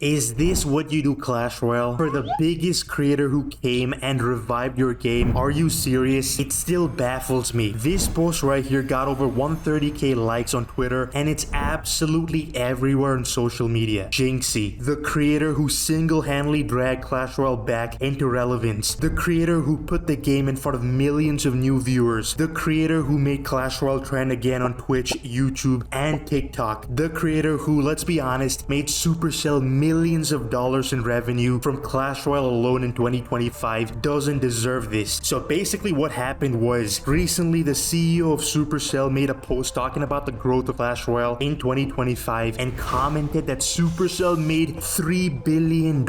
Is this what you do, Clash Royale? For the biggest creator who came and revived your game, are you serious? It still baffles me. This post right here got over 130k likes on Twitter, and it's absolutely everywhere on social media. Jynxzi, the creator who single-handedly dragged Clash Royale back into relevance, the creator who put the game in front of millions of new viewers, the creator who made Clash Royale trend again on Twitch, YouTube, and TikTok, the creator who, let's be honest, made Supercell millions of dollars in revenue from Clash Royale alone in 2025, doesn't deserve this. So basically what happened was, recently the CEO of Supercell made a post talking about the growth of Clash Royale in 2025 and commented that Supercell made $3 billion.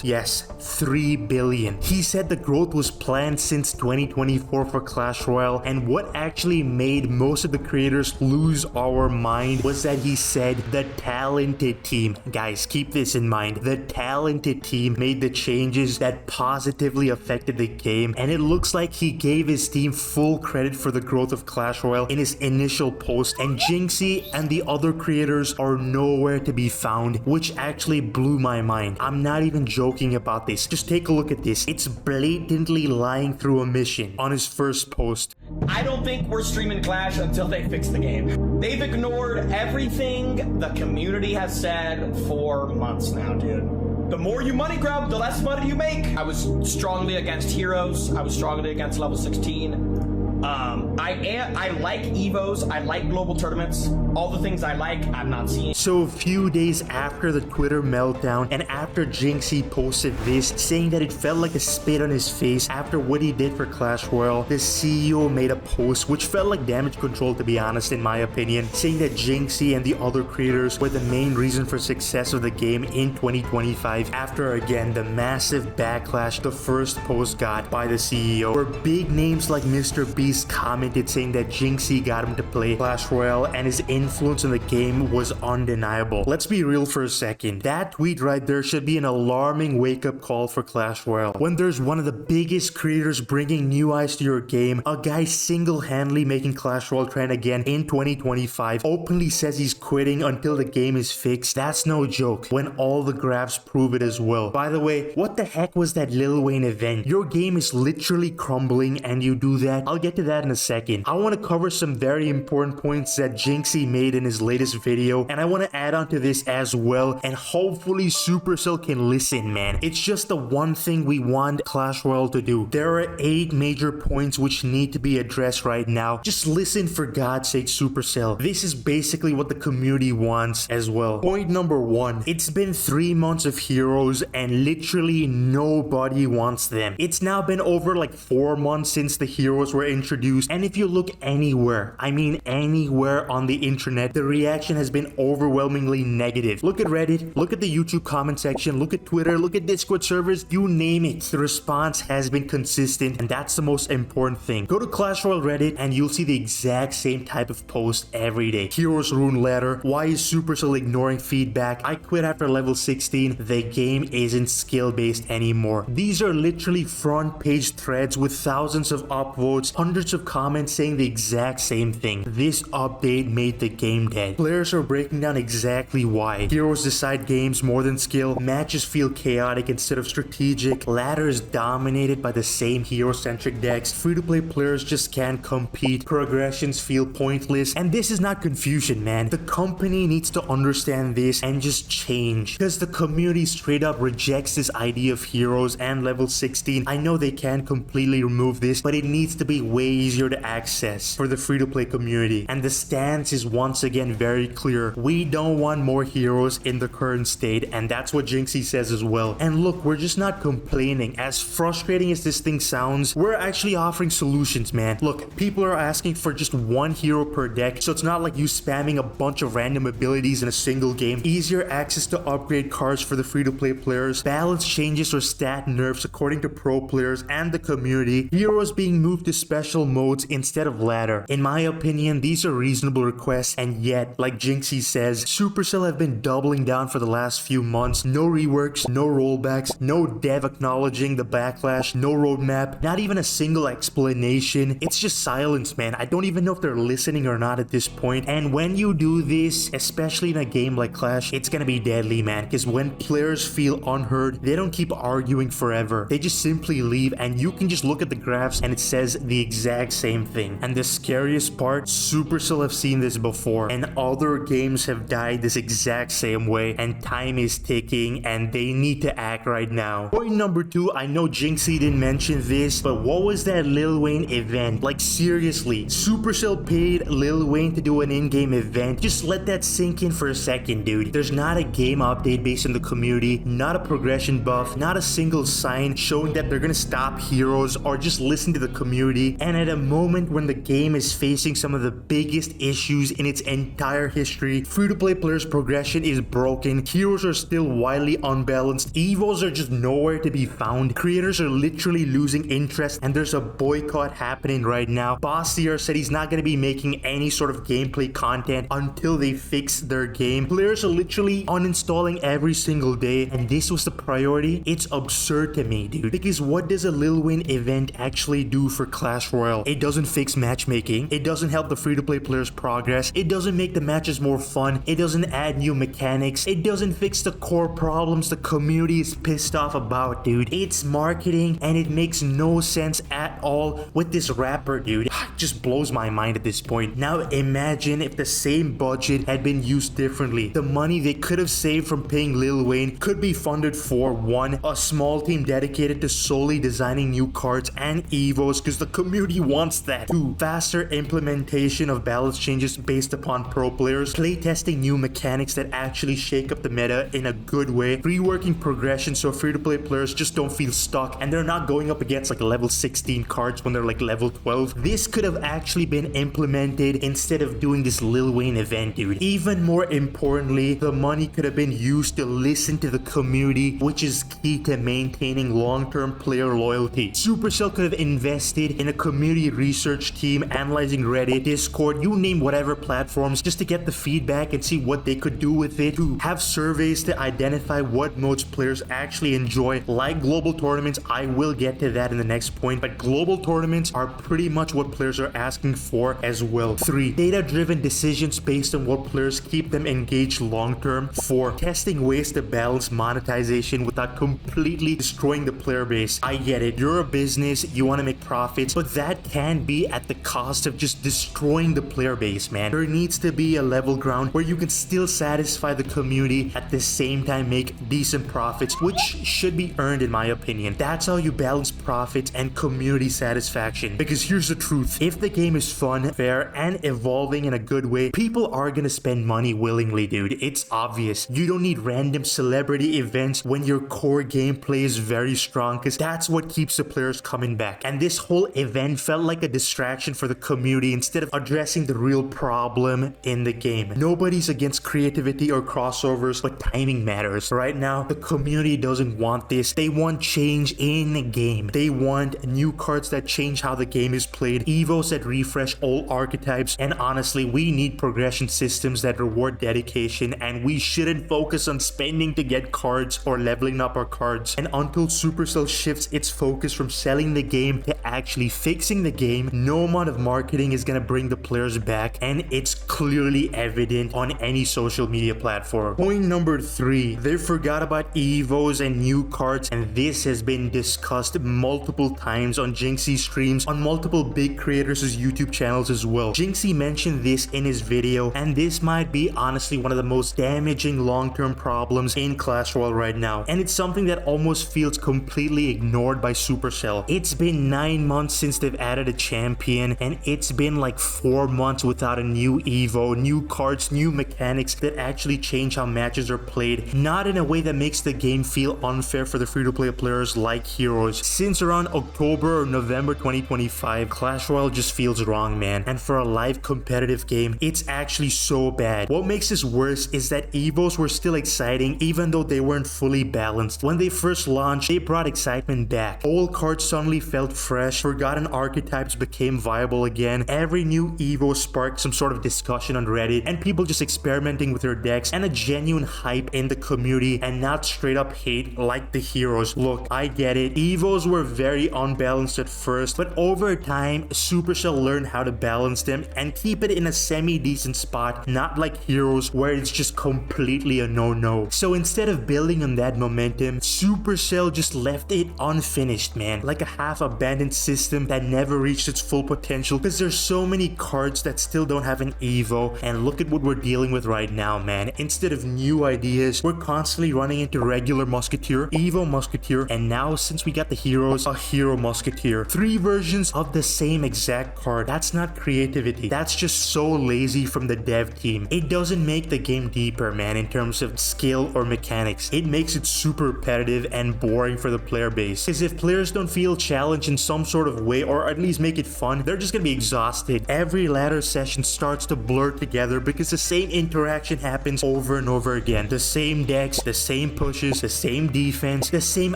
Yes, $3 billion. He said the growth was planned since 2024 for Clash Royale, and what actually made most of the creators lose our mind was that he said the talented team. Guys, keep this in mind. The talented team made the changes that positively affected the game, and it looks like he gave his team full credit for the growth of Clash Royale in his initial post, and Jynxzi and the other creators are nowhere to be found, which actually blew my mind. I'm not even joking about this. Just take a look at this. It's blatantly lying through omission on his first post. I don't think we're streaming Clash until they fix the game. They've ignored everything the community has said for months now, dude. The more you money grab, the less money you make. I was strongly against heroes. I was strongly against level 16. I like Evos. I like global tournaments. All the things I like, I'm not seeing. So a few days after the Twitter meltdown, and after Jynxzi posted this, saying that it felt like a spit on his face after what he did for Clash Royale, the CEO made a post which felt like damage control, to be honest, in my opinion, saying that Jynxzi and the other creators were the main reason for success of the game in 2025 after, again, the massive backlash the first post got by the CEO, where big names like Mr. Beast commented saying that Jynxzi got him to play Clash Royale and his influence in the game was undeniable. Let's be real for a second. That tweet right there should be an alarming wake-up call for Clash Royale. When there's one of the biggest creators bringing new eyes to your game, a guy single-handedly making Clash Royale trend again in 2025, openly says he's quitting until the game is fixed, that's no joke, when all the graphs prove it as well. By the way, what the heck was that Lil Wayne event? Your game is literally crumbling and you do that? I'll get to that in a second. I want to cover some very important points that Jynxzi made in his latest video, and I want to add on to this as well, and hopefully Supercell can listen, man. It's just the one thing we want Clash Royale to do. There are 8 major points which need to be addressed right now. Just listen, for God's sake, Supercell. This is basically what the community wants as well. Point number 1. It's been 3 months of heroes and literally nobody wants them. It's now been over like 4 months since the heroes were introduced, and if you look anywhere, I mean anywhere on the internet, the reaction has been overwhelmingly negative. Look at Reddit, look at the YouTube comment section, look at Twitter, look at Discord servers, you name it. The response has been consistent, and that's the most important thing. Go to Clash Royale Reddit and you'll see the exact same type of post every day. Heroes Rune Ladder, why is Supercell ignoring feedback? I quit after level 16, the game isn't skill based anymore. These are literally front page threads with thousands of upvotes, hundreds of comments saying the exact same thing. This update made the game dead. Players are breaking down exactly why. Heroes decide games more than skill, matches feel chaotic instead of strategic, ladder is dominated by the same hero-centric decks, free-to-play players just can't compete, progressions feel pointless, and this is not confusion, man. The company needs to understand this and just change, because the community straight up rejects this idea of heroes and level 16. I know they can't completely remove this, but it needs to be way easier to access for the free-to-play community, and the stance is once again very clear. We don't want more heroes in the current state, and that's what Jynxzi says as well. And look, we're just not complaining. As frustrating as this thing sounds, we're actually offering solutions, man. Look, people are asking for just 1 hero per deck, so it's not like you spamming a bunch of random abilities in a single game. Easier access to upgrade cards for the free-to-play players, balance changes or stat nerfs according to pro players and the community, heroes being moved to special special modes instead of ladder. In my opinion, these are reasonable requests, and yet, like Jynxzi says, Supercell have been doubling down for the last few months. No reworks, no rollbacks, no dev acknowledging the backlash, no roadmap, not even a single explanation. It's just silence, man. I don't even know if they're listening or not at this point. And when you do this, especially in a game like Clash, it's gonna be deadly, man, because when players feel unheard, they don't keep arguing forever. They just simply leave, and you can just look at the graphs and it says the exact same thing. And the scariest part, Supercell have seen this before, and other games have died this exact same way, and time is ticking, and they need to act right now. Point number 2, I know Jynxzi didn't mention this, but what was that Lil Wayne event? Like, seriously, Supercell paid Lil Wayne to do an in-game event. Just let that sink in for a second, dude. There's not a game update based on the community, not a progression buff, not a single sign showing that they're gonna stop heroes or just listen to the community. And at a moment when the game is facing some of the biggest issues in its entire history, free-to-play players' progression is broken, heroes are still wildly unbalanced, evos are just nowhere to be found, creators are literally losing interest, and there's a boycott happening right now. Bossier said he's not gonna be making any sort of gameplay content until they fix their game. Players are literally uninstalling every single day, and this was the priority. It's absurd to me, dude, because what does a Lil Wayne event actually do for Clash Royale? It doesn't fix matchmaking, it doesn't help the free-to-play players progress, it doesn't make the matches more fun, it doesn't add new mechanics, it doesn't fix the core problems the community is pissed off about, dude. It's marketing, and it makes no sense at all with this rapper, dude. It just blows my mind at this point. Now imagine if the same budget had been used differently. The money they could have saved from paying Lil Wayne could be funded for 1, a small team dedicated to solely designing new cards and evos because the community wants that. 2, faster implementation of balance changes based upon pro players, playtesting new mechanics that actually shake up the meta in a good way, reworking progression so free-to-play players just don't feel stuck and they're not going up against like level 16 cards when they're like level 12. This could have actually been implemented instead of doing this Lil Wayne event, dude. Even more importantly, the money could have been used to listen to the community, which is key to maintaining long-term player loyalty. Supercell could have invested in a community research team analyzing Reddit, Discord, you name whatever platforms, just to get the feedback and see what they could do with it. 2, have surveys to identify what modes players actually enjoy, like global tournaments. I will get to that in the next point, but global tournaments are pretty much what players are asking for as well. 3, data-driven decisions based on what players keep them engaged long-term. 4, testing ways to balance monetization without completely destroying the player base. I get it, you're a business, you want to make profits, but that can be at the cost of just destroying the player base, man. There needs to be a level ground where you can still satisfy the community at the same time make decent profits, which should be earned in my opinion. That's how you balance profits and community satisfaction. Because here's the truth, if the game is fun, fair, and evolving in a good way, people are gonna spend money willingly, dude. It's obvious. You don't need random celebrity events when your core gameplay is very strong, because that's what keeps the players coming back. And this whole event felt like a distraction for the community instead of addressing the real problem in the game. Nobody's against creativity or crossovers, but timing matters. Right now, the community doesn't want this. They want change in the game. They want new cards that change how the game is played, evos that refresh all archetypes, and honestly, we need progression systems that reward dedication, and we shouldn't focus on spending to get cards or leveling up our cards. And until Supercell shifts its focus from selling the game to actually fixing the game, no amount of marketing is gonna bring the players back, and it's clearly evident on any social media platform. Point number 3, they forgot about evos and new cards, and this has been discussed multiple times on Jynxzi streams, on multiple big creators' YouTube channels as well. Jynxzi mentioned this in his video, and this might be honestly one of the most damaging long-term problems in Clash Royale right now, and it's something that almost feels completely ignored by Supercell. It's been 9 months since they've added a champion, and it's been like 4 months without a new evo, new cards, new mechanics that actually change how matches are played, not in a way that makes the game feel unfair for the free-to-play players like heroes. Since around October or November 2025, Clash Royale just feels wrong, man, and for a live competitive game, it's actually so bad. What makes this worse is that evos were still exciting even though they weren't fully balanced. When they first launched, they brought excitement back. All cards suddenly felt fresh, forgotten archetypes became viable again. Every new Evo sparked some sort of discussion on Reddit and people just experimenting with their decks and a genuine hype in the community and not straight up hate like the heroes. Look, I get it. Evos were very unbalanced at first, but over time, Supercell learned how to balance them and keep it in a semi-decent spot, not like heroes where it's just completely a no-no. So instead of building on that momentum, Supercell just left it unfinished, man. Like a half-abandoned system that never reached its full potential because there's so many cards that still don't have an Evo, and look at what we're dealing with right now, man. Instead of new ideas, we're constantly running into regular Musketeer, Evo Musketeer, and now since we got the heroes, a Hero Musketeer. 3 versions of the same exact card. That's not creativity. That's just so lazy from the dev team. It doesn't make the game deeper, man, in terms of skill or mechanics. It makes it super repetitive and boring for the player base. Because if players don't feel challenged in some sort of way, or at least make it fun, they're just gonna be exhausted. Every ladder session starts to blur together because the same interaction happens over and over again. The same decks, the same pushes, the same defense, the same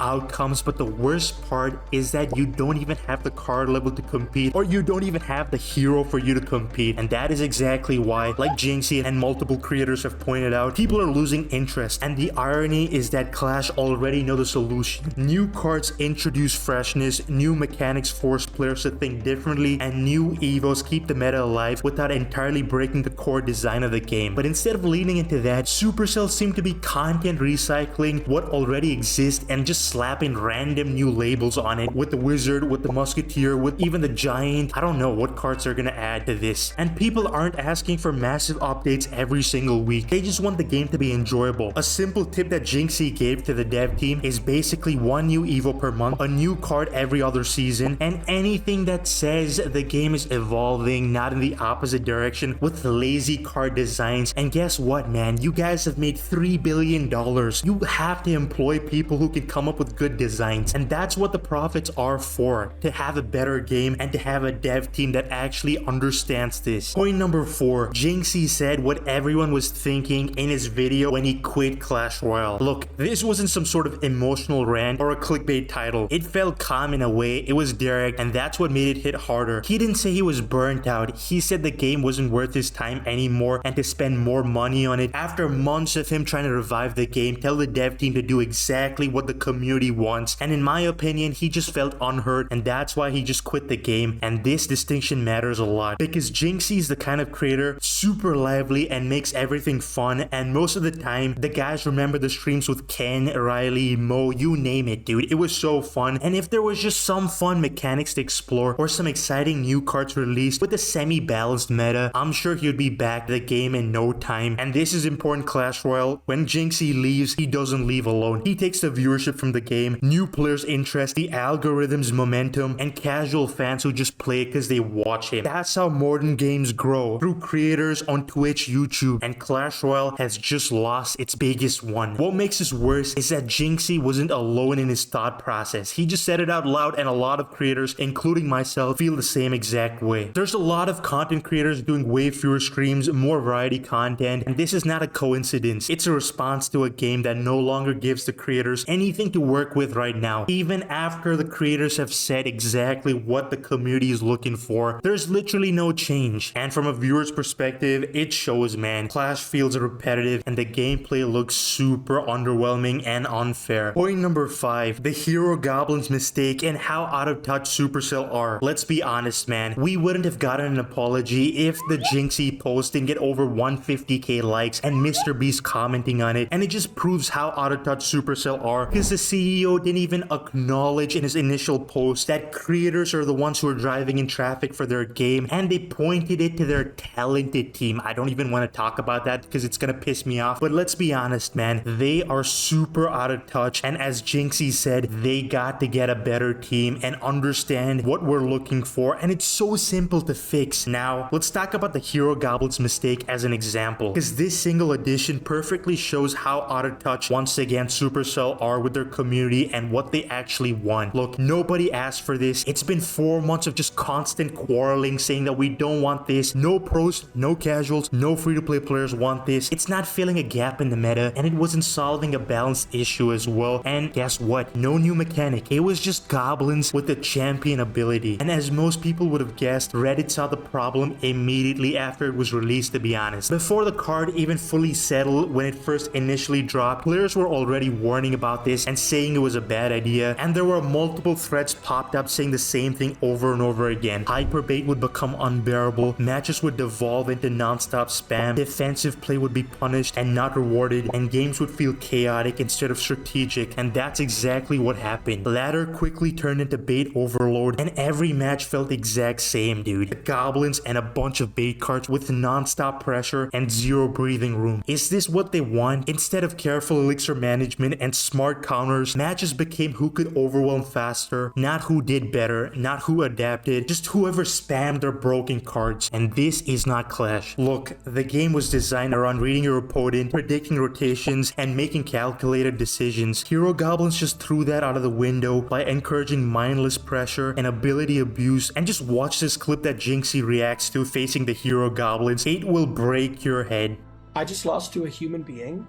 outcomes, but the worst part is that you don't even have the card level to compete, or you don't even have the hero for you to compete. And that is exactly why, like Jynxzi and multiple creators have pointed out, people are losing interest. And the irony is that Clash already know the solution. New cards introduce freshness, new mechanics force players to think differently, and new Evos keep the meta alive without entirely breaking the core design of the game. But instead of leaning into that, Supercell seem to be content recycling what already exists and just slapping random new labels on it, with the Wizard, with the Musketeer, with even the Giant. I don't know what cards they're gonna add to this. And people aren't asking for massive updates every single week. They just want the game to be enjoyable. A simple tip that Jynxzi gave to the dev team is basically 1 new Evo per month, a new card every other season, and anything that says the game is evolving, not in the opposite direction with lazy card designs. And guess what, man? You guys have made $3 billion. You have to employ people who can come up with good designs, and that's what the profits are for, to have a better game and to have a dev team that actually understands this. Point number 4, Jynxzi said what everyone was thinking in his video when he quit Clash Royale. Look, this wasn't some sort of emotional rant or a clickbait title. It felt calm in a way, it was direct, and that's what made it hit harder. He didn't say he was burnt out. He said the game wasn't worth his time anymore and to spend more money on it. After months of him trying to revive the game, tell the dev team to do exactly what the community wants, and in my opinion, he just felt unheard, and that's why he just quit the game. And this distinction matters a lot because Jynxzi is the kind of creator super lively and makes everything fun, and most of the time the guys remember the streams with Ken, Riley, Mo, you name it, dude. It was so fun. And if there was just some fun mechanics to explore or some exciting new cards released with a semi-balanced meta, I'm sure he would be back to the game in no time. And this is important, Clash Royale. When Jynxzi leaves, he doesn't leave alone. He takes the viewership from the game, new players' interest, the algorithm's momentum, and casual fans who just play it because they watch him. That's how modern games grow, through creators on Twitch, YouTube, and Clash Royale has just lost its biggest one. What makes this worse is that Jynxzi wasn't alone in his thought process. He just said it out loud, and a lot of creators, including myself, feel the same exact way. There's a lot of content creators doing way fewer streams, more variety content, and this is not a coincidence. It's a response to a game that no longer gives the creators anything to work with right now. Even after the creators have said exactly what the community is looking for, there's literally no change. And from a viewer's perspective, it shows, man. Clash feels repetitive and the gameplay looks super underwhelming and unfair. Point number 5, the Hero Goblin's mistake and how out of touch Supercell are. Let's be honest, man. We wouldn't have gotten an apology if the Jynxzi post didn't get over 150k likes and Mr. Beast commenting on it, and it just proves how out of touch Supercell are because the CEO didn't even acknowledge in his initial post that creators are the ones who are driving in traffic for their game, and they pointed it to their talented team. I don't even want to talk about that because it's gonna piss me off, but let's be honest, man. They are super out of touch, and as Jynxzi said, they got to get a better team and understand what we're looking for, and it's so simple to fix. Now, let's talk about the Hero Goblin's mistake as an example, because this single edition perfectly shows how out of touch once again Supercell are with their community and what they actually want. Look, nobody asked for this. It's been 4 months of just constant quarreling, saying that we don't want this. No pros, no casuals, no free-to-play players want this. It's not filling a gap in the meta, and it wasn't solving a balance issue as well. And guess what? No new mechanic. It was just goblins with a champion, a ability. And as most people would have guessed, Reddit saw the problem immediately after it was released, to be honest. Before the card even fully settled when it first initially dropped, players were already warning about this and saying it was a bad idea, and there were multiple threads popped up saying the same thing over and over again. Hyperbait would become unbearable, matches would devolve into non-stop spam, defensive play would be punished and not rewarded, and games would feel chaotic instead of strategic, and that's exactly what happened. Ladder quickly turned into bait overload, and every match felt the exact same, dude. The goblins and a bunch of bait cards with non-stop pressure and zero breathing room. Is this what they want? Instead of careful elixir management and smart counters, matches became who could overwhelm faster, not who did better, not who adapted, just whoever spammed their broken cards. And this is not Clash. Look, the game was designed around reading your opponent, predicting rotations, and making calculated decisions. Hero Goblins just threw that out of the window by encouraging mindless pressure and ability abuse. And just watch this clip that Jynxzi reacts to facing the Hero Goblins. It will break your head. I just lost to a human being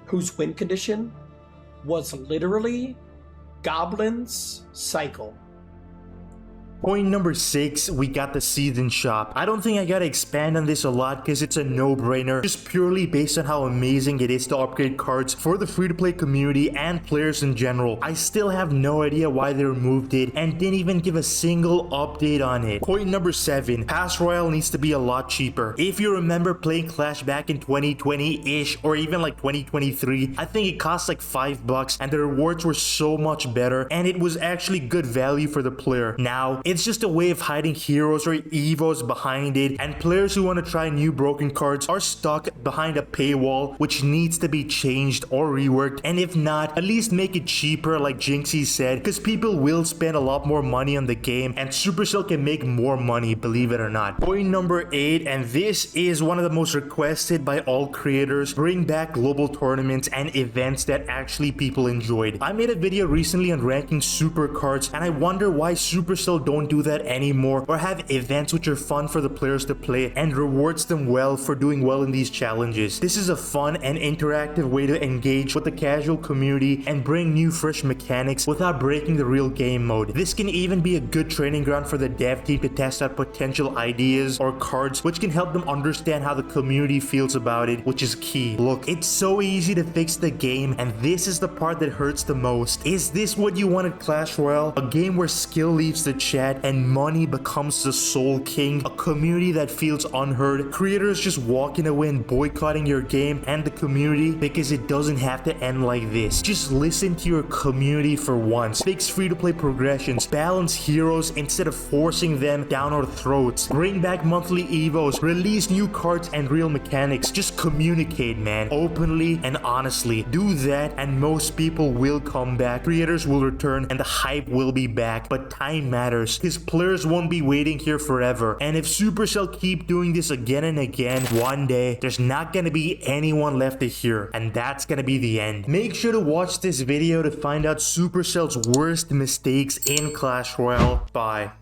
whose win condition was literally Goblin's cycle. Point number 6, we got the season shop. I don't think I gotta expand on this a lot because it's a no-brainer, just purely based on how amazing it is to upgrade cards for the free-to-play community and players in general. I still have no idea why they removed it and didn't even give a single update on it. Point number 7, Clash Royale needs to be a lot cheaper. If you remember playing Clash back in 2020-ish or even like 2023, I think it cost like $5 and the rewards were so much better and it was actually good value for the player. Now, it's just a way of hiding heroes or evos behind it, and players who want to try new broken cards are stuck behind a paywall, which needs to be changed or reworked, and if not, at least make it cheaper like Jynxzi said, because people will spend a lot more money on the game and Supercell can make more money, believe it or not. Point number 8, and this is one of the most requested by all creators, bring back global tournaments and events that actually people enjoyed. I made a video recently on ranking super cards, and I wonder why Supercell don't do that anymore or have events which are fun for the players to play and rewards them well for doing well in these challenges. This is a fun and interactive way to engage with the casual community and bring new fresh mechanics without breaking the real game mode. This can even be a good training ground for the dev team to test out potential ideas or cards which can help them understand how the community feels about it, which is key. Look, it's so easy to fix the game, and this is the part that hurts the most. Is this what you wanted Clash Royale? A game where skill leaves the chat and money becomes the sole king, a community that feels unheard, creators just walking away and boycotting your game and the community because it doesn't have to end like this. Just listen to your community for once. Fix free-to-play progressions, balance heroes instead of forcing them down our throats, bring back monthly evos, release new cards and real mechanics. Just communicate, man, openly and honestly. Do that and most people will come back, creators will return, and the hype will be back. But time matters, because players won't be waiting here forever. And if Supercell keep doing this again and again, one day there's not gonna be anyone left to hear, and that's gonna be the end. Make sure to watch this video to find out Supercell's worst mistakes in Clash Royale. Bye.